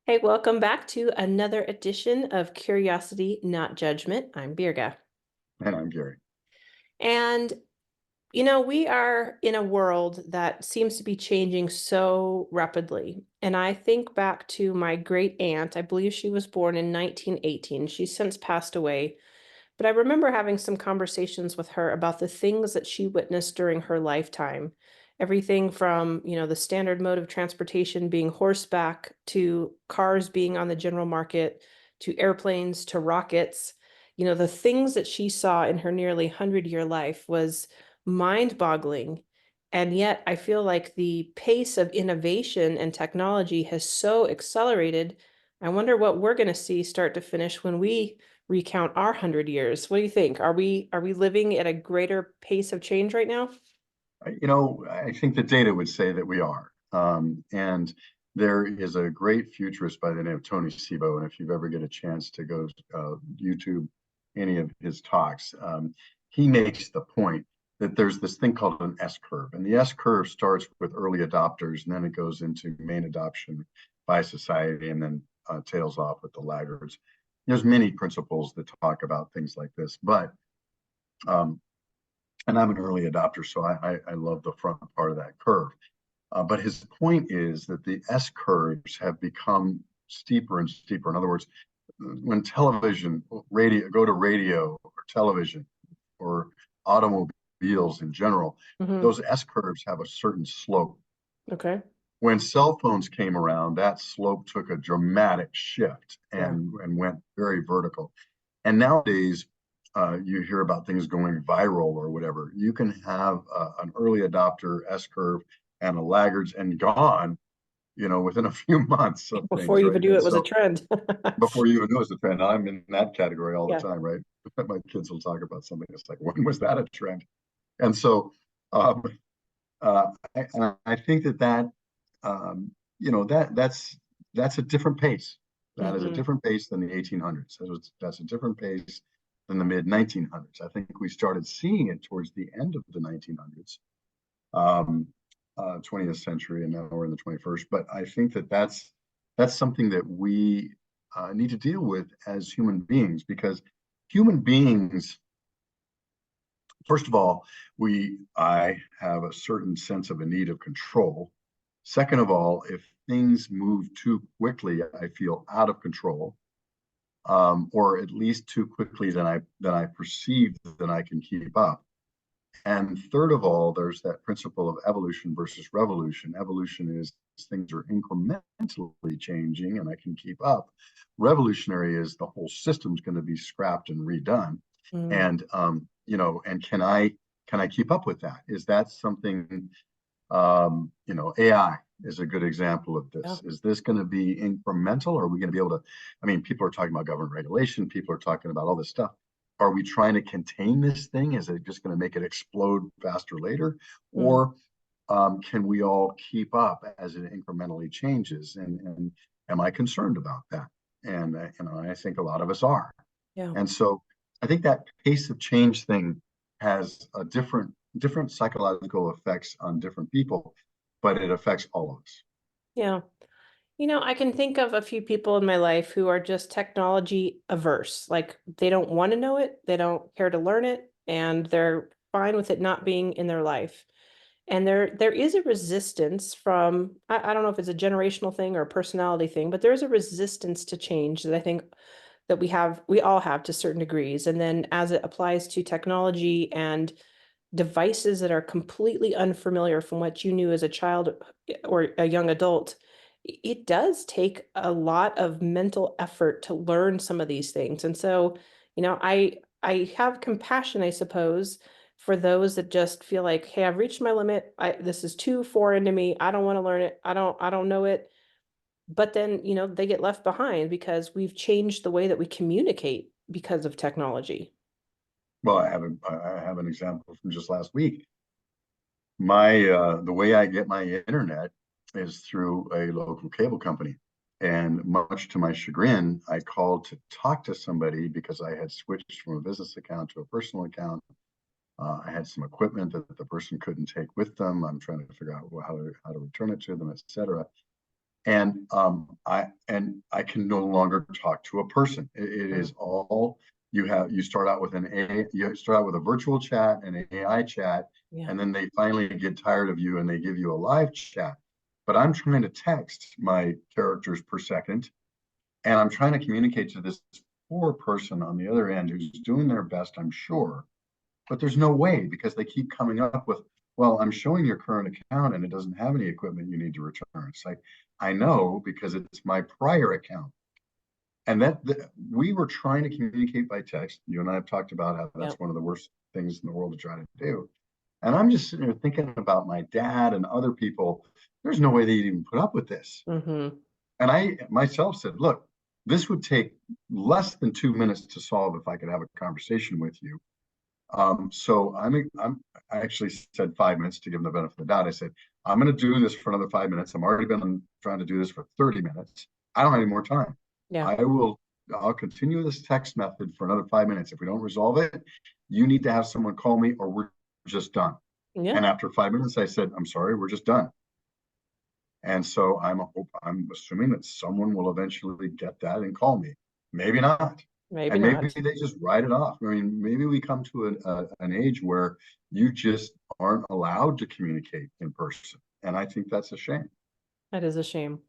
Hey, welcome back to another edition of Curiosity, Not Judgment. I'm Birga. And I'm Gary. And, we are in a world that seems to be changing so rapidly. And I think back to my great aunt. I believe she was born in 1918. She's since passed away. But I remember having some conversations with her about the things that she witnessed during her lifetime. Everything from, the standard mode of transportation being horseback to cars being on the general market to airplanes to rockets. The things that she saw in her nearly 100-year life was mind-boggling. And yet I feel like the pace of innovation and technology has so accelerated. I wonder what we're going to see start to finish when we recount our 100 years. What do you think? Are we living at a greater pace of change right now? I think the data would say that we are. And there is a great futurist by the name of Tony Sebo. And if you've ever get a chance to go YouTube any of his talks, he makes the point that there's this thing called an S curve. And the S curve starts with early adopters, and then it goes into main adoption by society, and then tails off with the laggards. There's many principles that talk about things like this, but um, and I'm an early adopter, so I love the front part of that curve. But his point is that the S curves have become steeper and steeper. In other words, when television, radio, go to radio or television or automobiles in general, Hmm. those S curves have a certain slope. Okay. When cell phones came around, that slope took a dramatic shift Yeah. and went very vertical. And nowadays, you hear about things going viral or whatever. You can have an early adopter S curve and a laggards and gone, within a few months of Before things, you right? even knew And it was a so trend. before you even know it's a trend, I'm in that category all the Yeah. time, right? My kids will talk about something. It's like, when was that a trend? And so, um, and I think that that's a different pace. That is a Hmm. different pace than the 1800s. That's a different pace than the mid 1900s. I think we started seeing it towards the end of the 1900s, 20th century, and now we're in the 21st. But I think that's something that we need to deal with as human beings, because human beings, first of all, I have a certain sense of a need of control. Second of all, if things move too quickly, I feel out of control, or at least too quickly than I perceive that I can keep up. And third of all, there's that principle of evolution versus revolution. Evolution is things are incrementally changing and I can keep up. Revolutionary is the whole system's going to be scrapped and redone. Mm. And can I keep up with that? Is that something, AI is a good example of Yeah. this. Is this going to be incremental, or are we going to be able to? I mean, people are talking about government regulation, people are talking about all this stuff. Are we trying to contain this thing? Is it just going to make it explode faster later? Mm. Or can we all keep up as it incrementally changes? And am I concerned about that? And I think a lot of us are. Yeah. And so I think that pace of change thing has a different psychological effects on different people, but it affects all of us. Yeah. I can think of a few people in my life who are just technology averse. Like they don't want to know it, they don't care to learn it, and they're fine with it not being in their life. And there is a resistance from, I don't know if it's a generational thing or a personality thing, but there's a resistance to change that I think that we all have to certain degrees. And then as it applies to technology and devices that are completely unfamiliar from what you knew as a child or a young adult, it does take a lot of mental effort to learn some of these things. And so, I have compassion, I suppose, for those that just feel like, hey, I've reached my limit. This is too foreign to me. I don't want to learn it. I don't know it. But then, they get left behind because we've changed the way that we communicate because of technology. Well, I have an example from just last week. The way I get my internet is through a local cable company. And much to my chagrin, I called to talk to somebody because I had switched from a business account to a personal account. I had some equipment that the person couldn't take with them. I'm trying to figure out how to return it to them, et cetera. And I can no longer talk to a person. It is all you start out with you start out with a virtual chat and an AI chat, Yeah. and then they finally get tired of you and they give you a live chat. But I'm trying to text my characters per second, and I'm trying to communicate to this poor person on the other end who's doing their best, I'm sure, but there's no way because they keep coming up with, well, I'm showing your current account and it doesn't have any equipment you need to return. It's like, I know because it's my prior account. And we were trying to communicate by text. You and I have talked about how Yeah. that's one of the worst things in the world to try to do. And I'm just sitting there thinking about my dad and other people. There's no way they'd even put up with this. Mm-hmm. And I myself said, look, this would take less than 2 minutes to solve if I could have a conversation with you. So I actually said 5 minutes to give them the benefit of the doubt. I said, I'm going to do this for another 5 minutes. I've already been trying to do this for 30 minutes. I don't have any more time. Yeah. I'll continue this text method for another 5 minutes. If we don't resolve it, you need to have someone call me or we're just done. Yeah. And after 5 minutes, I said, I'm sorry, we're just done. And so I'm assuming that someone will eventually get that and call me. Maybe not. Maybe And maybe not. they just write it off. I mean, maybe we come to an age where you just aren't allowed to communicate in person. And I think that's a shame. That is a shame.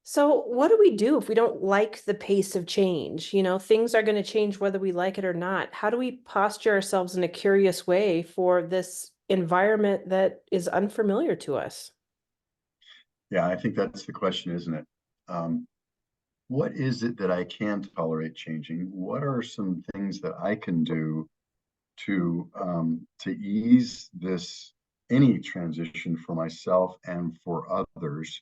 So, what do we do if we don't like the pace of change? Things are going to change whether we like it or not. How do we posture ourselves in a curious way for this environment that is unfamiliar to us? Yeah, I think that's the question, isn't it? Um, what is it that I can tolerate changing? What are some things that I can do to ease this any transition for myself and for others?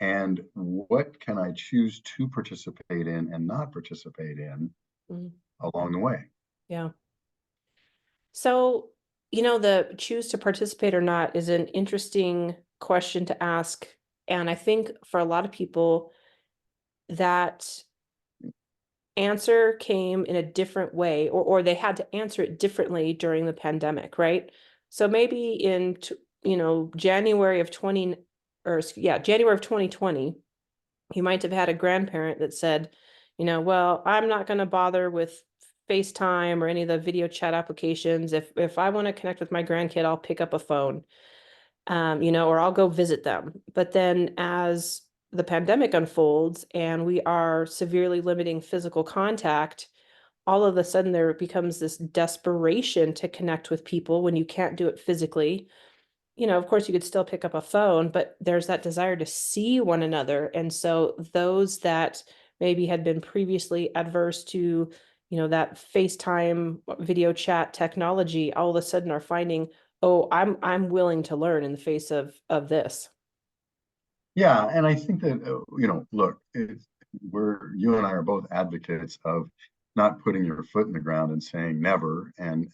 And what can I choose to participate in and not participate in Mhm. along the way? Yeah. So, the choose to participate or not is an interesting question to ask. And I think for a lot of people, that answer came in a different way, or they had to answer it differently during the pandemic, right? So maybe in January of 20 yeah, January of 2020, you might have had a grandparent that said, well, I'm not going to bother with FaceTime or any of the video chat applications. If I want to connect with my grandkid, I'll pick up a phone, or I'll go visit them. But then as the pandemic unfolds and we are severely limiting physical contact, all of a sudden there becomes this desperation to connect with people when you can't do it physically. Of course, you could still pick up a phone, but there's that desire to see one another. And so those that maybe had been previously adverse to, that FaceTime video chat technology, all of a sudden are finding, oh, I'm willing to learn in the face of this. Yeah, and I think that look, you and I are both advocates of not putting your foot in the ground and saying never, and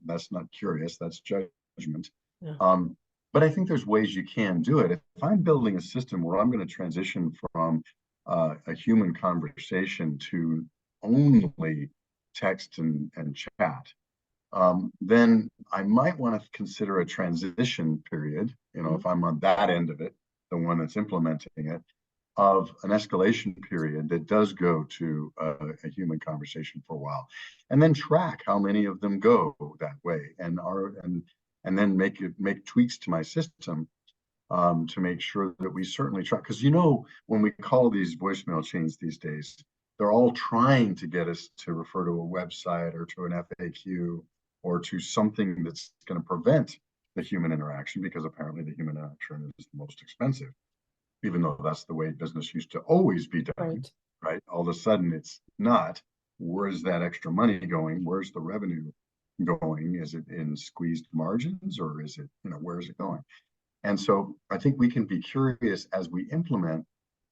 that's not curious, that's judgment. Yeah. Um, but I think there's ways you can do it. If I'm building a system where I'm going to transition from a human conversation to only text and chat, then I might want to consider a transition period, Mhm. if I'm on that end of it, the one that's implementing it, of an escalation period that does go to a human conversation for a while, and then track how many of them go that way, and then make tweaks to my system to make sure that we certainly try. Because when we call these voicemail chains these days, they're all trying to get us to refer to a website or to an FAQ or to something that's going to prevent the human interaction, because apparently the human interaction is the most expensive, even though that's the way business used to always be done, Right. right? All of a sudden it's not. Where's that extra money going? Where's the revenue going? Is it in squeezed margins, or is it, where is it going? And so I think we can be curious as we implement,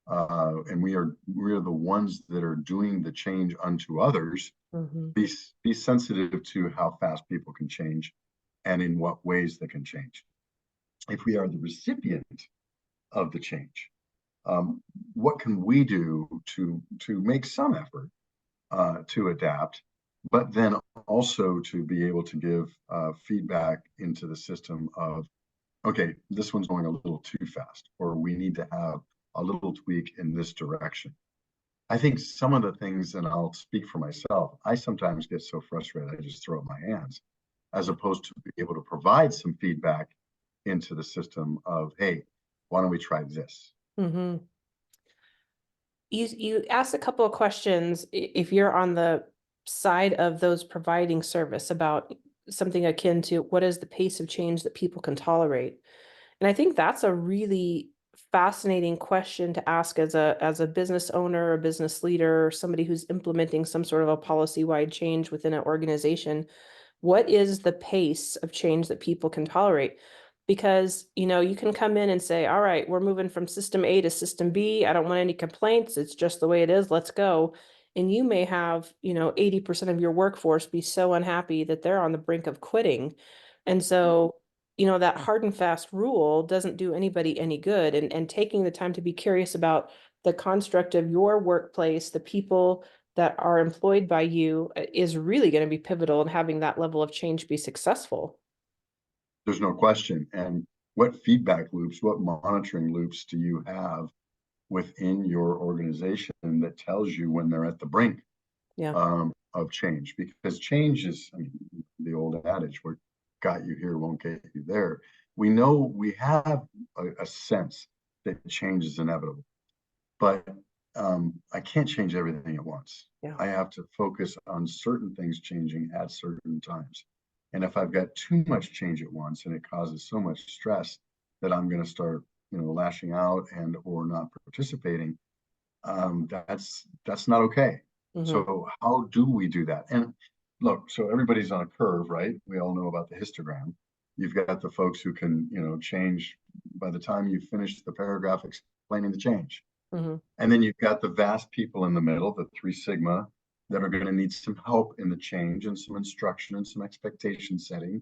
and we're the ones that are doing the change unto others. Hmm. Be sensitive to how fast people can change, and in what ways they can change. If we are the recipient of the change, what can we do to make some effort to adapt, but then also to be able to give feedback into the system of okay, this one's going a little too fast, or we need to have a little tweak in this direction. I think some of the things, and I'll speak for myself, I sometimes get so frustrated, I just throw up my hands, as opposed to be able to provide some feedback into the system of, hey, why don't we try this? Mm-hmm. You asked a couple of questions if you're on the side of those providing service about something akin to what is the pace of change that people can tolerate. And I think that's a really fascinating question to ask as a business owner, a business leader, or somebody who's implementing some sort of a policy-wide change within an organization. What is the pace of change that people can tolerate? Because, you can come in and say, all right, we're moving from system A to system B. I don't want any complaints. It's just the way it is. Let's go. And you may have, 80% of your workforce be so unhappy that they're on the brink of quitting. And so, that hard and fast rule doesn't do anybody any good. And taking the time to be curious about the construct of your workplace, the people that are employed by you is really going to be pivotal in having that level of change be successful. There's no question. And what feedback loops, what monitoring loops do you have within your organization that tells you when they're at the brink Yeah. of change? Because change is, I mean, the old adage, what got you here won't get you there. We know we have a sense that change is inevitable, but I can't change everything at once. Yeah. I have to focus on certain things changing at certain times. And if I've got too much change at once and it causes so much stress that I'm going to start, lashing out and or not participating, that's not okay. Hmm. So how do we do that? And look, so everybody's on a curve, right? We all know about the histogram. You've got the folks who can, change by the time you finish the paragraph explaining the change. Hmm. And then you've got the vast people in the middle, the three sigma, that are going to need some help in the change and some instruction and some expectation setting.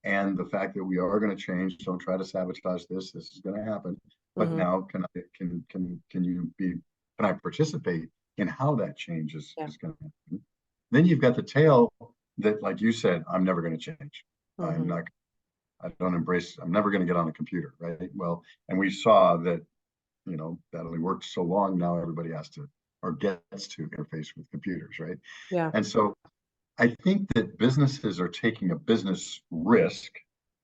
And the fact that we are going to change, don't try to sabotage this. This is going to happen. But Hmm. now can you be can I participate in how that change Yeah. is going to happen? Then you've got the tail that, like you said, I'm never going to change. I'm Hmm. not I don't embrace, I'm never going to get on a computer, right? Well, and we saw that that only worked so long. Now everybody has to or gets to interface with computers, right? Yeah. And so I think that businesses are taking a business risk,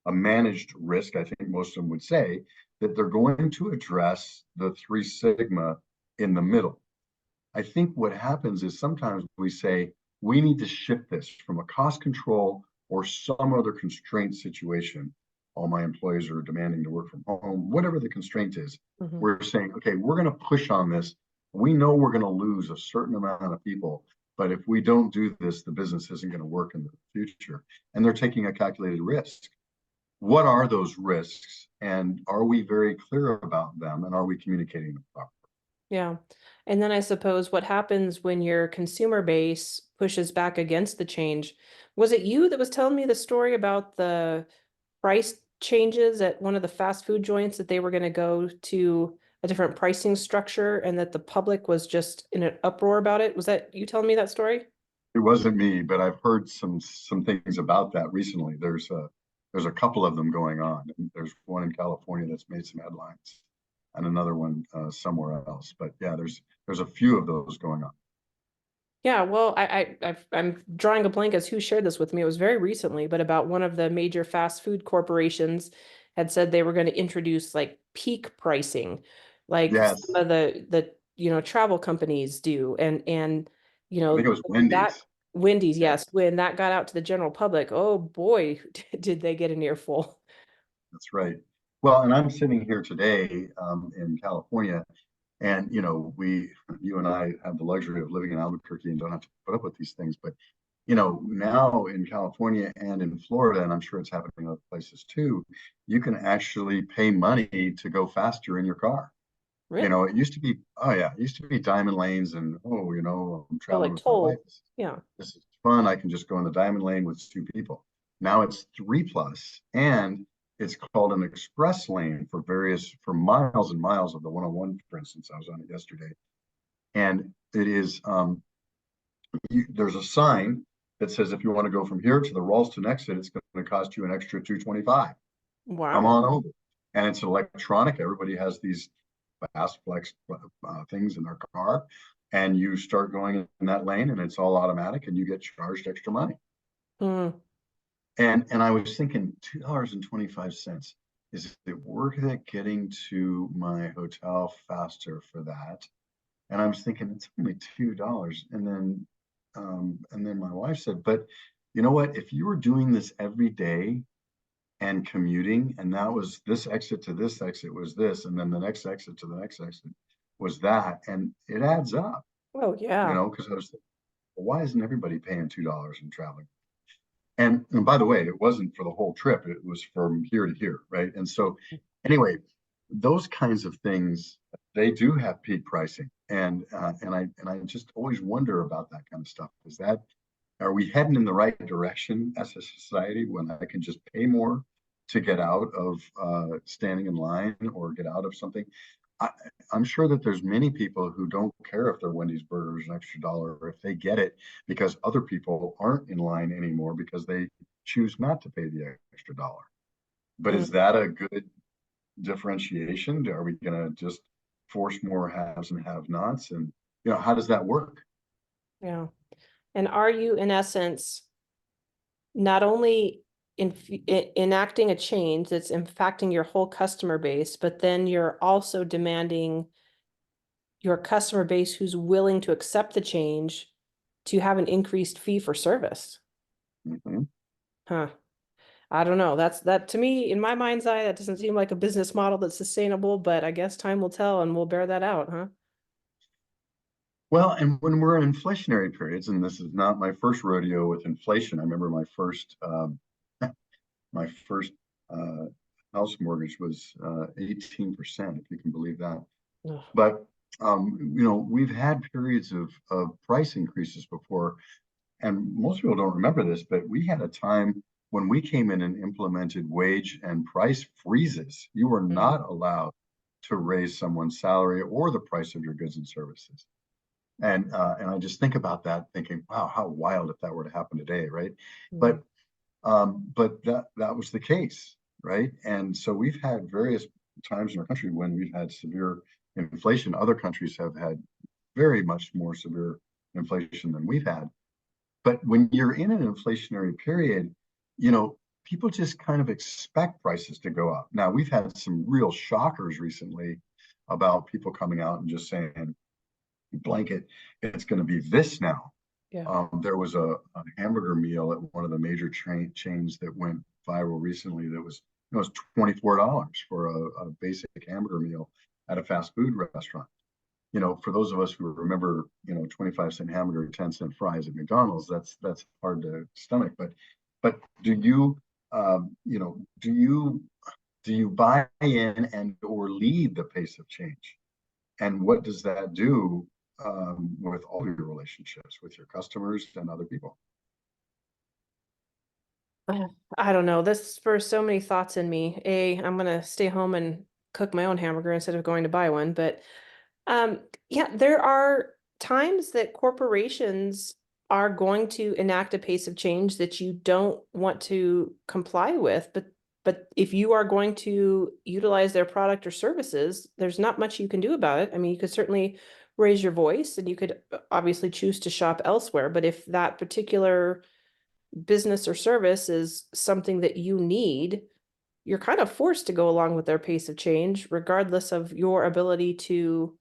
a managed risk. I think most of them would say that they're going to address the three sigma in the middle. I think what happens is sometimes we say we need to shift this from a cost control or some other constraint situation. All my employees are demanding to work from home, whatever the constraint is. Hmm. We're saying, okay, we're going to push on this. We know we're going to lose a certain amount of people, but if we don't do this, the business isn't going to work in the future. And they're taking a calculated risk. What are those risks? And are we very clear about them? And are we communicating them properly? Yeah. And then I suppose what happens when your consumer base pushes back against the change? Was it you that was telling me the story about the price changes at one of the fast food joints that they were going to go to a different pricing structure and that the public was just in an uproar about it? Was that you telling me that story? It wasn't me, but I've heard some things about that recently. There's a couple of them going on. There's one in California that's made some headlines, and another one somewhere else. But yeah, there's a few of those going on. Yeah, well, I'm drawing a blank as who shared this with me. It was very recently, but about one of the major fast food corporations had said they were going to introduce like peak pricing, like some Yes, of the travel companies do, and I think it was that Wendy's. Wendy's, Yeah, yes, when that got out to the general public, oh boy, did they get an earful. that's right. Well, and I'm sitting here today in California, and you and I have the luxury of living in Albuquerque and don't have to put up with these things. But now in California and in Florida, and I'm sure it's happening in other places too, you can actually pay money to go faster in your car. Really? It used to be, oh yeah, it used to be diamond lanes and oh, I'm Oh, traveling like with my wife. toll. Yeah. This is fun. I can just go in the diamond lane with two people. Now it's three plus, and it's called an express lane for miles and miles of the 101, for instance. I was on it yesterday. And it is there's a sign that says if you want to go from here to the Ralston exit, it's going to cost you an extra 225. Come Wow. on over. and it's electronic. Everybody has these fast flex things in their car, and you start going in that lane, and it's all automatic, and you get charged extra money. Mm, And I was thinking $2.25. Is it worth it getting to my hotel faster for that? And I was thinking it's only $2. And then my wife said, but you know what? If you were doing this every day and commuting, and that was this exit to this exit was this, and then the next exit to the next exit was that, and it adds up, oh, yeah. because I was thinking, well, why isn't everybody paying $2 and traveling? And by the way, it wasn't for the whole trip, it was from here to here, right? And so anyway, those kinds of things, they do have peak pricing. And I just always wonder about that kind of stuff. Are we heading in the right direction as a society when I can just pay more to get out of standing in line or get out of something? I, I'm sure that there's many people who don't care if their Wendy's burger is an extra dollar or if they get it because other people aren't in line anymore because they choose not to pay the extra dollar. But Mm, is that a good differentiation? Are we going to just force more haves and have-nots? And how does that work? yeah. And are you, in essence, not only enacting a change that's impacting your whole customer base, but then you're also demanding your customer base who's willing to accept the change to have an increased fee for service? Mhm. Huh. I don't know. That to me, in my mind's eye, that doesn't seem like a business model that's sustainable, but I guess time will tell and we'll bear that out, huh? Well, and when we're in inflationary periods, and this is not my first rodeo with inflation. I remember my first uh, house mortgage was 18%, if you can believe that. Ugh. But we've had periods of price increases before, and most people don't remember this, but we had a time when we came in and implemented wage and price freezes. You were Mm, not allowed to raise someone's salary or the price of your goods and services. And I just think about that, thinking, wow, how wild if that were to happen today, right? mm, But that was the case, right? And so we've had various times in our country when we've had severe inflation. Other countries have had very much more severe inflation than we've had. But when you're in an inflationary period, people just kind of expect prices to go up. Now, we've had some real shockers recently about people coming out and just saying, blanket, it's going to be this now. yeah. There was a hamburger meal at one of the major chains that went viral recently that was it was $24 for a basic hamburger meal at a fast food restaurant. For those of us who remember, 25-cent hamburger, 10-cent fries at McDonald's, that's hard to stomach. But do you do you buy in and or lead the pace of change? And what does that do with all your relationships with your customers and other people? I don't know. This spurs so many thoughts in me. I'm gonna stay home and cook my own hamburger instead of going to buy one. But um, yeah, there are times that corporations are going to enact a pace of change that you don't want to comply with, but if you are going to utilize their product or services, there's not much you can do about it. I mean, you could certainly raise your voice and you could obviously choose to shop elsewhere, but if that particular business or service is something that you need, you're kind of forced to go along with their pace of change, regardless of your ability to,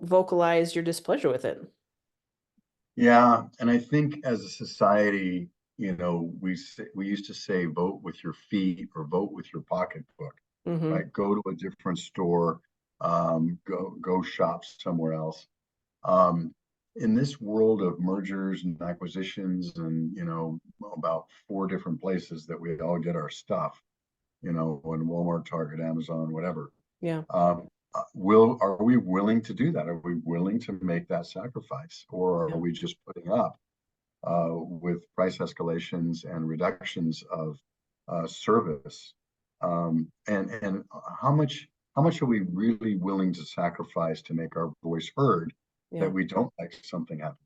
vocalize your displeasure with it. Yeah, and I think as a society, we used to say vote with your feet or vote with your pocketbook, Mm-hmm. right? Go to a different store, go shop somewhere else. Um, in this world of mergers and acquisitions, and about four different places that we all get our stuff, in Walmart, Target, Amazon, whatever. Yeah. Are we willing to do that? Are we willing to make that sacrifice, or are Yeah. we just putting up with price escalations and reductions of service? And how much are we really willing to sacrifice to make our voice heard that Yeah. we don't like something happen?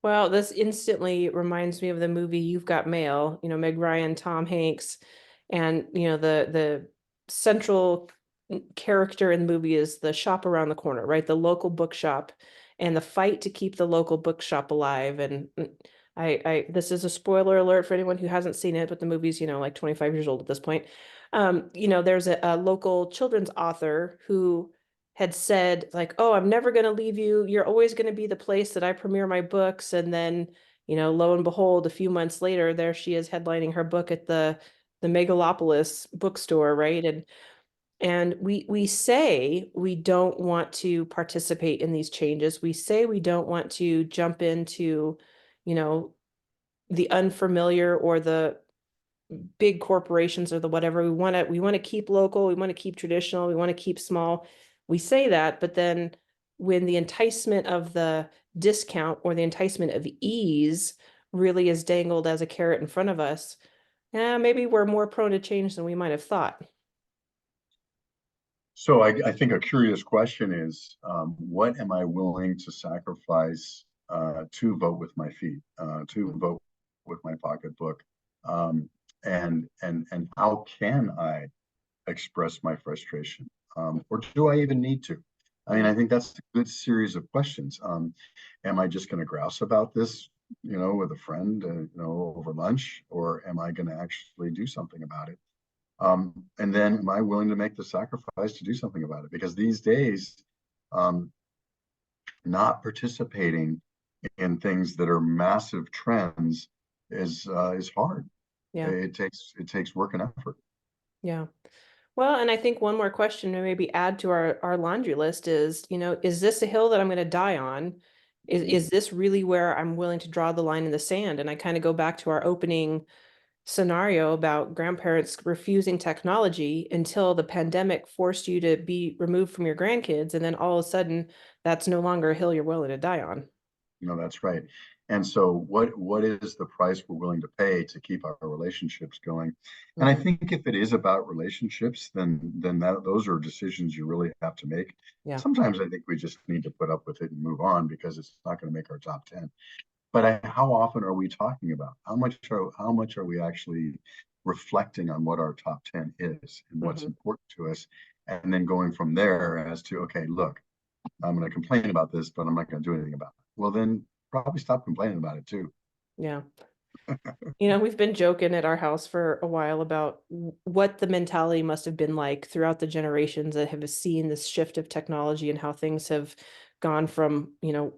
Well, this instantly reminds me of the movie You've Got Mail, Meg Ryan, Tom Hanks, and the central character in the movie is the shop around the corner, right? The local bookshop and the fight to keep the local bookshop alive. And this is a spoiler alert for anyone who hasn't seen it, but the movie's, like 25 years old at this point. There's a local children's author who had said like, oh, I'm never going to leave you. You're always going to be the place that I premiere my books. And then, lo and behold, a few months later, there she is headlining her book at the Megalopolis bookstore, right? And we say we don't want to participate in these changes. We say we don't want to jump into, you know, the unfamiliar or the big corporations or the whatever. We want to keep local, we want to keep traditional, we want to keep small. We say that, but then when the enticement of the discount or the enticement of ease really is dangled as a carrot in front of us, maybe we're more prone to change than we might have thought. So I think a curious question is, what am I willing to sacrifice to vote with my feet, to vote with my pocketbook, and how can I express my frustration, or do I even need to? I mean, Yeah. I think that's a good series of questions. Am I just going to grouse about this, with a friend, over lunch, or am I going to actually do something about it? And then am I willing to make the sacrifice to do something about it? Because these days, um, not participating in things that are massive trends is hard. Yeah. It takes work and effort. Yeah. Well, and I think one more question to maybe add to our laundry list is, is this a hill that I'm going to die on? Is this really where I'm willing to draw the line in the sand? And I kind of go back to our opening scenario about grandparents refusing technology until the pandemic forced you to be removed from your grandkids, and then all of a sudden that's no longer a hill you're willing to die on. That's right. And so what is the price we're willing to pay to keep our relationships going? And I Mhm. think if it is about relationships, then those are decisions you really have to make. Yeah. Sometimes I think we just need to put up with it and move on because it's not going to make our top 10. But how often are we talking about? How much are we actually reflecting on what our top 10 is and what's Hmm. important to us? And then going from there as to, okay, look, I'm going to complain about this, but I'm not going to do anything about it. Well, then probably stop complaining about it too. Yeah. We've been joking at our house for a while about what the mentality must have been like throughout the generations that have seen this shift of technology and how things have gone from,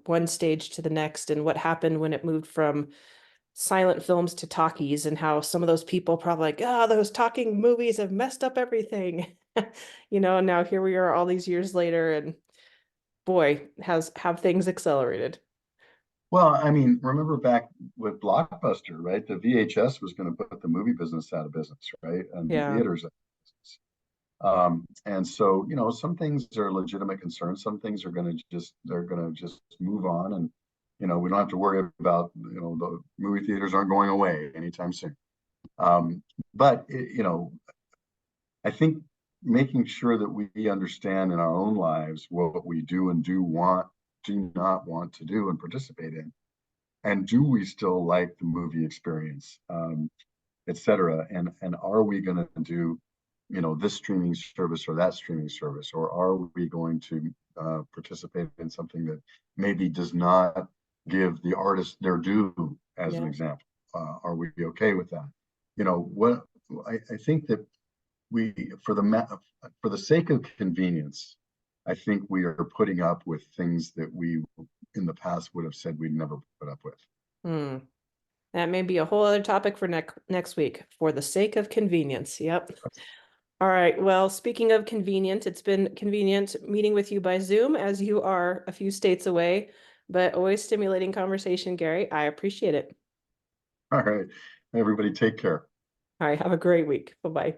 one stage to the next, and what happened when it moved from silent films to talkies, and how some of those people probably like, those talking movies have messed up everything. And now here we are all these years later, and boy, have things accelerated. Well, I mean, remember back with Blockbuster, right? The VHS was going to put the movie business out of business, right? And Yeah. theaters out of business. And so, some things are legitimate concerns. Some things they're going to just move on. And, we don't have to worry about, the movie theaters aren't going away anytime soon. But, I think making sure that we understand in our own lives what we do and do not want to do and participate in. And do we still like the movie experience, et cetera? And are we going to do, this streaming service or that streaming service, or are we going to participate in something that maybe does not give the artist their due, as an Yeah. example? Are we okay with that? What I think that we, for the sake of convenience, I think we are putting up with things that we in the past would have said we'd never put up with. Hmm. That may be a whole other topic for next week, for the sake of convenience. Yep. All right. Well, speaking of convenient, it's been convenient meeting with you by Zoom as you are a few states away, but always stimulating conversation, Gary. I appreciate it. All right, everybody, take care. All right. Have a great week. Bye-bye.